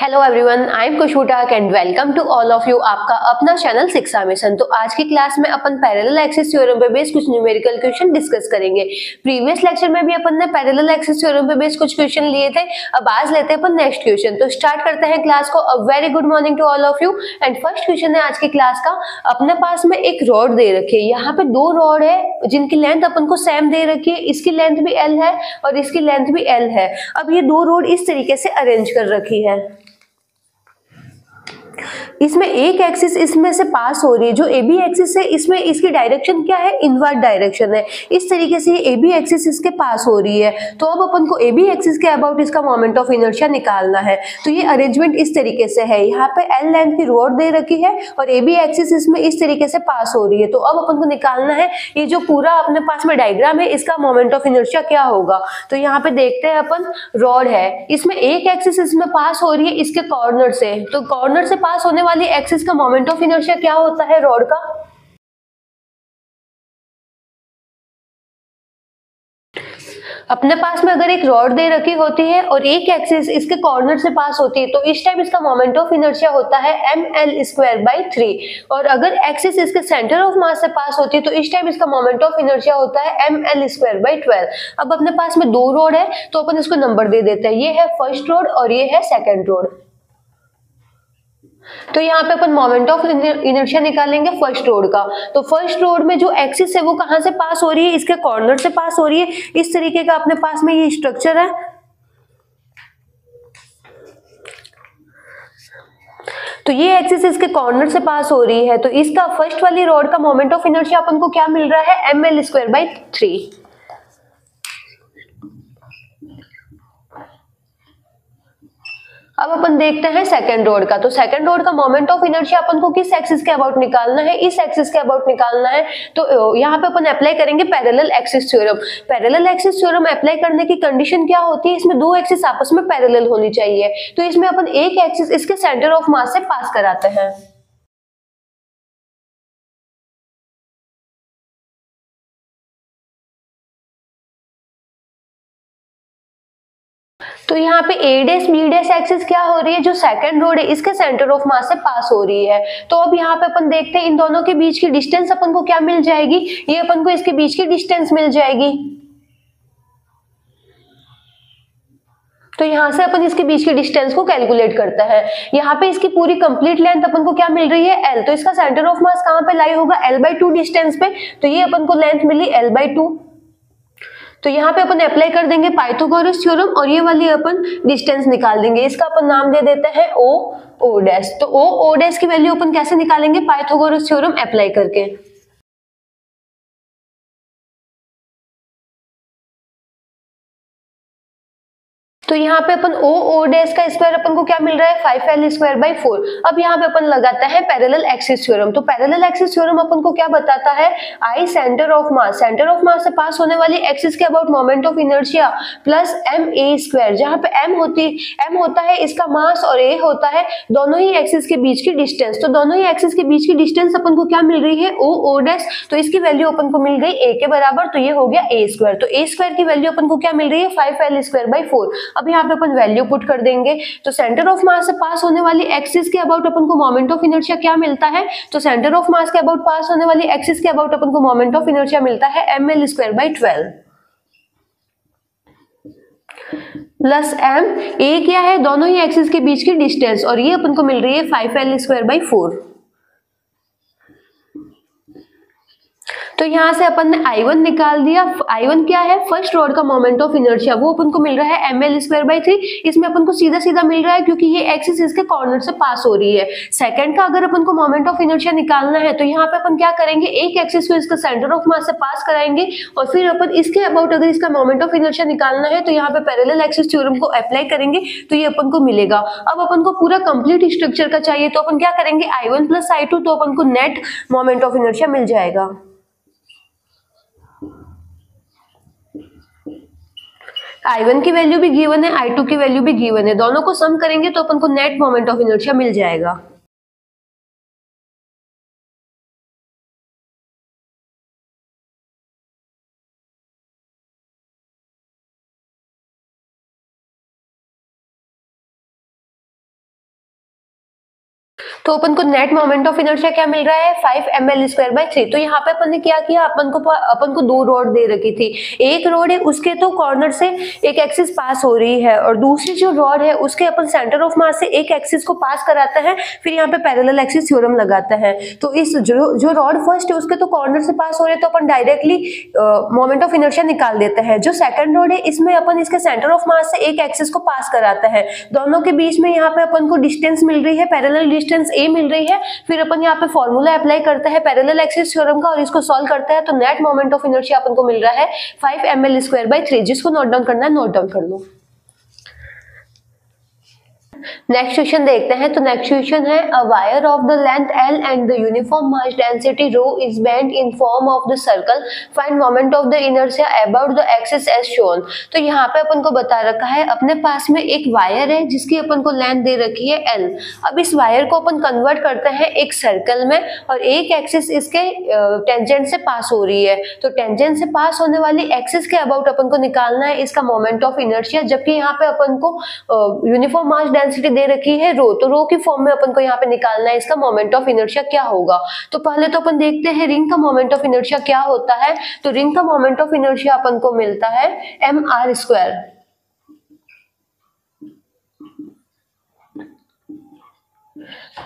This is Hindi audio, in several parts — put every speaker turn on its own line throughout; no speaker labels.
Hello everyone, I am Khushboo Tak and welcome to all of you आपका अपना चैनल शिक्षा मिशन। तो आज की क्लास में अपन पैरेलल एक्सिस थ्योरम पे बेस्ड कुछ न्यूमेरिकल क्वेश्चन डिस्कस करेंगे। प्रीवियस लेक्चर में भी अपन ने पैरेलल एक्सिस थ्योरम पे बेस्ड कुछ क्वेश्चन लिए थे। अब आज लेते हैं अपन नेक्स्ट क्वेश्चन। तो स्टार्ट करते हैं क्लास को। A very good morning to all of you. And first question है आज की क्लास का। अपने पास में एक रॉड दे रखी है, यहाँ पे दो रॉड है जिनकी लेंथ अपन को सेम दे रखी है। इसकी लेंथ भी एल है और इसकी लेंथ भी एल है। अब ये दो रॉड इस तरीके से अरेंज कर रखी है। इसमें एक एक्सिस इसमें से पास हो रही है, जो ए बी एक्सिस है इसमें इसकी डायरेक्शन क्या है, इनवर्ट डायरेक्शन है। इस तरीके से ए बी एक्सिस इसके पास हो रही है। तो अब अपन को ए बी एक्सिस के अबाउट इसका मोमेंट ऑफ इनर्शिया निकालना है। तो ये अरेंजमेंट इस तरीके से है, यहाँ पे एल लेंथ की रॉड दे रखी है और ए बी एक्सिस इसमें इस तरीके से पास हो रही है। तो अब अपन को निकालना है ये जो पूरा अपने पास में डायग्राम है इसका मोमेंट ऑफ इनर्शिया क्या होगा। तो यहाँ पे देखते हैं अपन, रॉड है, इसमें एक एक्सिस इसमें पास हो रही है इसके कॉर्नर से। तो कॉर्नर से पास होने वाली एक्सिस का मोमेंट ऑफ इनर्शिया क्या होता है रॉड का। अपने पास में अगर एक रॉड दे रखी होती है और एक एक्सिस इसके कॉर्नर से पास होती है तो इस टाइम इसका मोमेंट ऑफ इनर्शिया होता है ml²/3। और अगर एक्सिस इसके सेंटर ऑफ मास से पास होती है तो इस टाइम इसका मोमेंट ऑफ इनर्शिया होता है ml²/12। अब अपने पास में दो रॉड है तो अपन इसको नंबर दे देते हैं, ये है फर्स्ट रॉड और ये है सेकेंड रॉड। तो यहाँ पे अपन मोमेंट ऑफ इनर्शिया निकालेंगे फर्स्ट रोड का। तो फर्स्ट रोड में जो एक्सिस है वो कहां से पास हो रही है, इसके कॉर्नर से पास हो रही है। इस तरीके का अपने पास में ये स्ट्रक्चर है। तो ये एक्सिस इसके कॉर्नर से पास हो रही है, तो इसका फर्स्ट वाली रोड का मोमेंट ऑफ इनर्शिया अपन को क्या मिल रहा है, ml²/3। अब अपन देखते हैं सेकंड रोड का। तो सेकंड रोड का मोमेंट ऑफ इनर्शिया अपन को किस एक्सिस के अबाउट निकालना है, इस एक्सिस के अबाउट निकालना है। तो यहाँ पे अपन अप्लाई करेंगे parallel axis theorem. Parallel axis theorem apply करने की कंडीशन क्या होती है, इसमें दो एक्सिस आपस में पैरेलल होनी चाहिए। तो इसमें अपन एक एक्सिस इसके सेंटर ऑफ मास से पास कराते हैं। तो यहाँ पे ए डैश बी डैश एक्सिस क्या हो रही है, जो सेकंड रोड है इसके सेंटर ऑफ मास से पास हो रही है। तो अब यहाँ पे अपन देखते हैं इन दोनों के बीच की डिस्टेंस अपन को क्या मिल जाएगी, ये अपन को इसके बीच की डिस्टेंस मिल जाएगी। तो यहाँ से अपन इसके बीच की डिस्टेंस को कैलकुलेट करते हैं। यहाँ पे इसकी पूरी कंप्लीट लेंथ अपन को क्या मिल रही है, एल। तो इसका सेंटर ऑफ मास कहाँ पे लाई होगा, l/2 डिस्टेंस पे। तो ये अपन को लेंथ मिली l/2। तो यहाँ पे अपन अप्लाई कर देंगे पाइथागोरस थ्योरम और ये वाली अपन डिस्टेंस निकाल देंगे। इसका अपन नाम दे देते हैं ओ डैश। तो ओ डैश की वैल्यू अपन कैसे निकालेंगे, पाइथागोरस थ्योरम अप्लाई करके। तो यहाँ पे अपन ओ डैश का स्क्वायर अपन को क्या मिल रहा है, 5l²/4। अब यहाँ पे अपन लगाते हैं पैरेलल एक्सिस थ्योरम। तो पैरेलल एक्सिस थ्योरम अपन को क्या बताता है, आई सेंटर ऑफ मास से पास होने वाली एक्सिस के about moment of inertia plus ma², जहाँ पे m होता है इसका मास और a होता है दोनों ही एक्सिस के बीच की डिस्टेंस। तो दोनों ही एक्सिस के बीच की डिस्टेंस अपन को क्या मिल रही है, ओ डैश। तो इसकी वैल्यू अपन को मिल गई a के बराबर, तो ये हो गया a²। तो a² की वैल्यू अपन को क्या मिल रही है, 5l²/4। अब यहाँ पे अपन वैल्यू पुट कर देंगे। तो सेंटर ऑफ मास से पास होने वाली एक्सिस के अबाउट अपन को मोमेंट ऑफ इनर्शिया क्या मिलता है, तो सेंटर ऑफ मास के अबाउट पास होने वाली एक्सिस के अबाउट अपन को मोमेंट ऑफ इनर्शिया मिलता है ml²/12 प्लस m। a क्या है, दोनों ही एक्सिस के बीच की डिस्टेंस, और ये अपन को मिल रही है 5l²/4। तो यहाँ से अपन ने I1 निकाल दिया। I1 क्या है, फर्स्ट रोड का मोमेंट ऑफ इनर्शिया, वो अपन को मिल रहा है ml²/3। इसमें अपन को सीधा सीधा मिल रहा है क्योंकि ये एक्सिस इसके कॉर्नर से पास हो रही है। सेकंड का अगर अपन को मोमेंट ऑफ इनर्शिया निकालना है तो यहाँ पे अपन क्या करेंगे, एक एक्सिस को इसका सेंटर ऑफ मास से पास कराएंगे और फिर अपन इसके अबाउट अगर इसका मोमेंट ऑफ इनर्शिया निकालना है तो यहाँ पे पैरेलल एक्सिस थ्योरम को अप्लाई करेंगे तो ये अपन को मिलेगा। अब अपन को पूरा कंप्लीट स्ट्रक्चर का चाहिए तो अपन क्या करेंगे, I1 प्लस I2, तो अपन को नेट मोमेंट ऑफ इनर्शिया मिल जाएगा। I1 की वैल्यू भी गिवन है, I2 की वैल्यू भी गिवन है, दोनों को सम करेंगे तो अपन को नेट मोमेंट ऑफ इनर्शिया मिल जाएगा। तो अपन को नेट मोमेंट ऑफ इनर्शिया क्या मिल रहा है 5ml²/3। तो यहाँ पे अपन ने क्या किया, अपन को दो रॉड दे रखी थी, एक रॉड है उसके तो कॉर्नर से एक एक्सिस पास हो रही है और दूसरी जो रॉड है उसके अपन सेंटर ऑफ मास से एक एक्सिस को पास कराते हैं, फिर यहाँ पे पैरेलल एक्सिस थ्योरम लगाते हैं। तो इस जो रॉड फर्स्ट है उसके तो कॉर्नर से पास हो रहे हैं तो अपन डायरेक्टली मोमेंट ऑफ इनर्शिया निकाल देते हैं। जो सेकंड रॉड है इसमें अपन इसके सेंटर ऑफ मास से एक एक्सिस को पास कराते हैं, दोनों के बीच में यहाँ पे अपन को डिस्टेंस मिल रही है, पैरेलल डिस्टेंस a मिल रही है। फिर अपन यहाँ पे फॉर्मूला अप्लाई करते हैं पैरेलल एक्सिस थ्योरम का और इसको सॉल्व करते हैं तो नेट मोमेंट ऑफ इनर्शिया अपन को मिल रहा है 5ml²/3। जिसको नोट डाउन करना है नोट डाउन कर लो। नेक्स्ट क्वेश्चन देखते हैं। तो नेक्स्ट क्वेश्चन है a wire of the length L and the uniform mass density ρ is bent in form of the circle, find moment of the inertia about the axis as shown. तो यहाँ पे अपन को बता रखा है अपने पास में एक वायर है जिसकी अपन को लेंथ दे रखी है L। अब इस वायर को अपन कन्वर्ट करते हैं एक सर्कल में और एक एक्सिस इसके टेंजेंट से पास हो रही है। तो टेंजेंट से पास होने वाली एक्सिस के अबाउट अपन को निकालना है इसका मोमेंट ऑफ इनर्शिया, जबकि यहाँ पे अपन को यूनिफॉर्म मास डेंसिटी दे रखी है रो, तो रो की फॉर्म में अपन को यहाँ पे निकालना है इसका मोमेंट ऑफ इनर्शिया क्या होगा। तो पहले तो अपन देखते हैं रिंग का मोमेंट ऑफ इनर्शिया क्या होता है। तो रिंग का मोमेंट ऑफ इनर्शिया अपन को मिलता है mr²।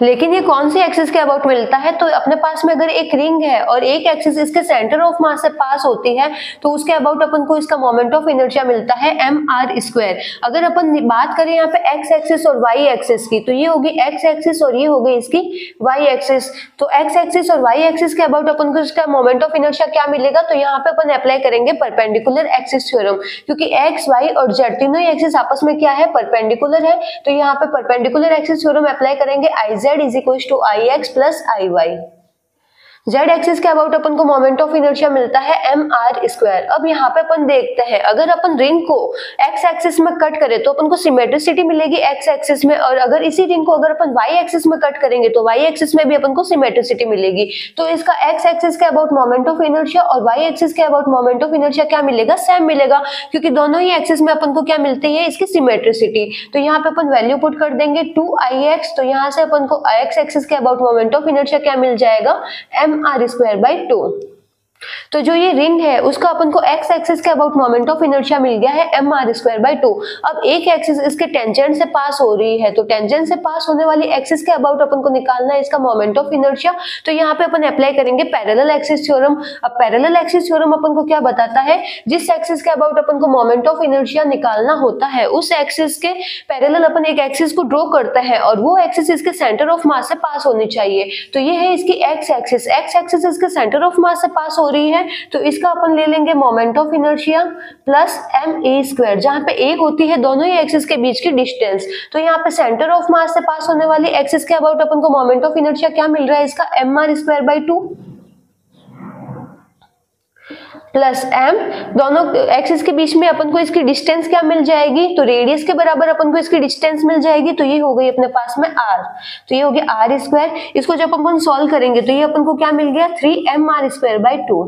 लेकिन ये कौन सी एक्सिस के अबाउट मिलता है, तो अपने पास में अगर एक रिंग है और एक एक्सिस इसके सेंटर ऑफ मास से पास होती है तो उसके अबाउट अपन को इसका मोमेंट ऑफ इनर्शिया मिलता है mr²। अगर अपन बात करें यहाँ पे x एक्सिस और y एक्सिस की, तो ये होगी x एक्सिस और ये होगी इसकी y एक्सिस। तो x एक्सिस और y एक्सिस के अबाउट अपन को इसका मोमेंट ऑफ इनर्शिया क्या मिलेगा, तो यहाँ पे अपन अप्लाई करेंगे परपेंडिकुलर एक्सिस थ्योरम, क्योंकि x, y और z तीनों ही एक्सिस आपस में क्या है, परपेंडिकुलर है। तो यहाँ पे परपेंडिकुलर एक्सिस थ्योरम अप्लाई करेंगे iz is equals to ix plus iy। z axis के अबाउट अपन को मोमेंट ऑफ इनर्शिया मिलता है mr²। अब यहाँ पे अपन देखते हैं अगर अपन रिंग को x एक्सिस में कट करें तो अपन को सिमेट्रिसिटी मिलेगी x एक्सिस में, और अगर इसी रिंग को अगर अपन y एक्सिस में कट करेंगे तो y एक्सिस में भी अपन को सिमेट्रिसिटी मिलेगी। तो इसका x एक्सिस के अबाउट मोमेंट ऑफ इनर्शिया और y एक्सिस के अबाउट मोमेंट ऑफ इनर्शिया क्या मिलेगा, सेम मिलेगा, क्योंकि दोनों ही एक्सिस में अपन को क्या मिलती है, इसकी सिमेट्रिसिटी। तो यहाँ पे अपन वैल्यू पुट कर देंगे 2ix। तो यहाँ से अपन को x एक्सिस के अबाउट मोमेंट ऑफ इनर्शिया क्या मिल जाएगा, mr²/2। तो जो ये रिंग है उसका अपन को x एक्सिस के अबाउट मोमेंट ऑफ इनर्शिया मिल गया है mr²/2। अब एक एक्सिस इसके टेंजेंट से पास हो रही है, तो टेंजेंट से पास होने वाली एक्सिस के अबाउट अपन को निकालना है इसका मोमेंट ऑफ इनर्शिया। तो यहाँ पे अपन अप्लाई करेंगे पैरेलल एक्सिस थ्योरम। अब पैरेलल एक्सिस थ्योरम अपन को क्या बताता है, जिस एक्सिस के अबाउट अपन को मोमेंट ऑफ इनर्शिया निकालना होता है उस एक्सिस के पैरेलल अपन एक एक्सिस को ड्रॉ करते हैं और वो एक्सिस इसके सेंटर ऑफ मास से पास होनी चाहिए। तो ये है इसकी x एक्सिस इसके सेंटर ऑफ मास से पास हो रही है, तो इसका अपन ले लेंगे moment of inertia plus ma², जहां पे a होती है दोनों ही एक्सिस के बीच की डिस्टेंस। तो यहाँ पे सेंटर ऑफ मास से पास होने वाली एक्सिस के अबाउट अपन को मोमेंट ऑफ इनर्शिया क्या मिल रहा है, इसका mr²/2 प्लस m, दोनों एक्सिस के बीच में अपन को इसकी डिस्टेंस क्या मिल जाएगी, तो रेडियस के बराबर अपन को इसकी डिस्टेंस मिल जाएगी। तो ये हो गई अपने पास में r, तो ये हो गया r²। इसको जब अपन सॉल्व करेंगे तो ये अपन को क्या मिल गया 3mr²/2।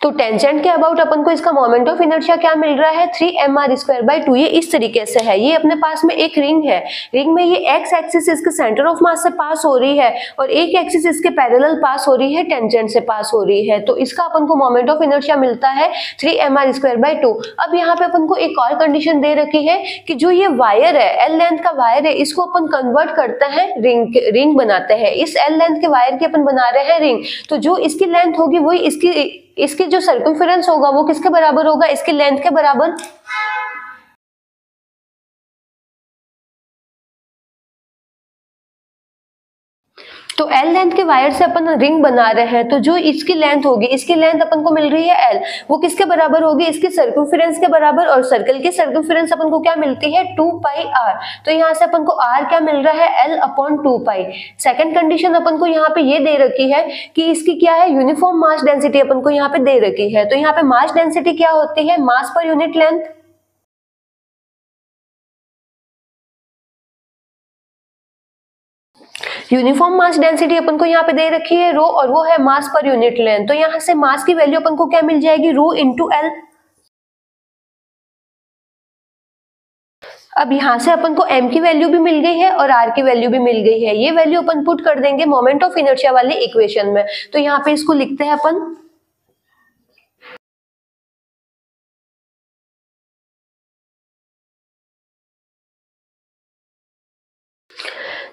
तो टेंजेंट के अबाउट अपन को इसका मोमेंट ऑफ इनर्शिया क्या मिल रहा है 3mr²/2। ये इस तरीके से है, ये अपने पास में एक रिंग है, रिंग में ये x एक्सिस इसके सेंटर ऑफ मास से पास हो रही है और एक एक्सिस इसके पैरेलल पास हो रही है, टेंजेंट से पास हो रही है। तो इसका अपन को मोमेंट ऑफ इनर्शिया मिलता है 3mr²/2। अब यहाँ पे अपन को एक और कंडीशन दे रखी है कि जो ये वायर है L लेंथ का वायर है, इसको अपन कन्वर्ट करते हैं रिंग बनाते हैं। इस L लेंथ के वायर की अपन बना रहे हैं रिंग, तो जो इसकी लेंथ होगी वही इसकी जो सर्कमफेरेंस होगा वो किसके बराबर होगा, इसकी लेंथ के बराबर। तो L लेंथ के वायर से अपन रिंग बना रहे हैं, तो जो इसकी लेंथ होगी, इसकी लेंथ अपन को मिल रही है L, वो किसके बराबर होगी, इसकी सर्कमफेरेंस के बराबर। और सर्कल की सर्कमफेरेंस अपन को क्या मिलती है 2πr। तो यहाँ से अपन को r क्या मिल रहा है L/2π। सेकंड कंडीशन अपन को यहाँ पे ये दे रखी है कि इसकी क्या है, यूनिफॉर्म मास डेंसिटी अपन को यहाँ पे दे रखी है। तो यहाँ पे मास डेंसिटी क्या होती है, mass per unit length. Uniform mass density अपन को यहाँ पे दे रखी है रो, और वो है मास पर यूनिट लेंथ। तो यहाँ से मास की वैल्यू अपन को क्या मिल जाएगी, रो इंटू एल। अब यहाँ से अपन को m की वैल्यू भी मिल गई है और r की वैल्यू भी मिल गई है। ये वैल्यू अपन पुट कर देंगे मोमेंट ऑफ इनर्शिया वाले इक्वेशन में। तो यहाँ पे इसको लिखते हैं अपन,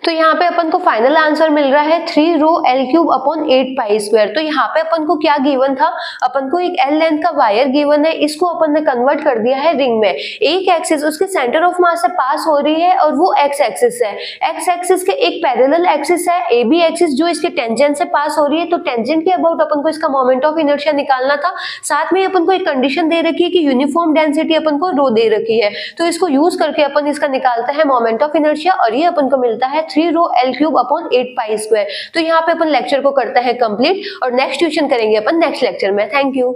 तो यहाँ पे अपन को फाइनल आंसर मिल रहा है 3 रो L cube upon 8 pi square. तो यहाँ पे अपन को क्या गिवन था, अपन को एक L लेंथ का वायर गिवन है, इसको अपन ने कन्वर्ट कर दिया है रिंग में। एक एक्सिस उसके सेंटर ऑफ मास से पास हो रही है और वो एक्स एक्सिस है। एक्स एक्सिस के एक पैरेलल एक्सिस है AB एक्सिस जो इसके टेंजेंट से पास हो रही है। तो टेंजेंट के अबाउट अपन को इसका मोमेंट ऑफ इनर्शिया निकालना था। साथ में अपन को एक कंडीशन दे रखी है कि यूनिफॉर्म डेंसिटी अपन को रो दे रखी है। तो इसको यूज करके अपन इसका निकालते हैं मोमेंट ऑफ इनर्शिया और ये अपन को मिलता है 3 रो L cube upon 8 pi square. तो यहाँ पे अपन लेक्चर को करते हैं कंप्लीट और नेक्स्ट ट्यूशन करेंगे अपन नेक्स्ट लेक्चर में। Thank you.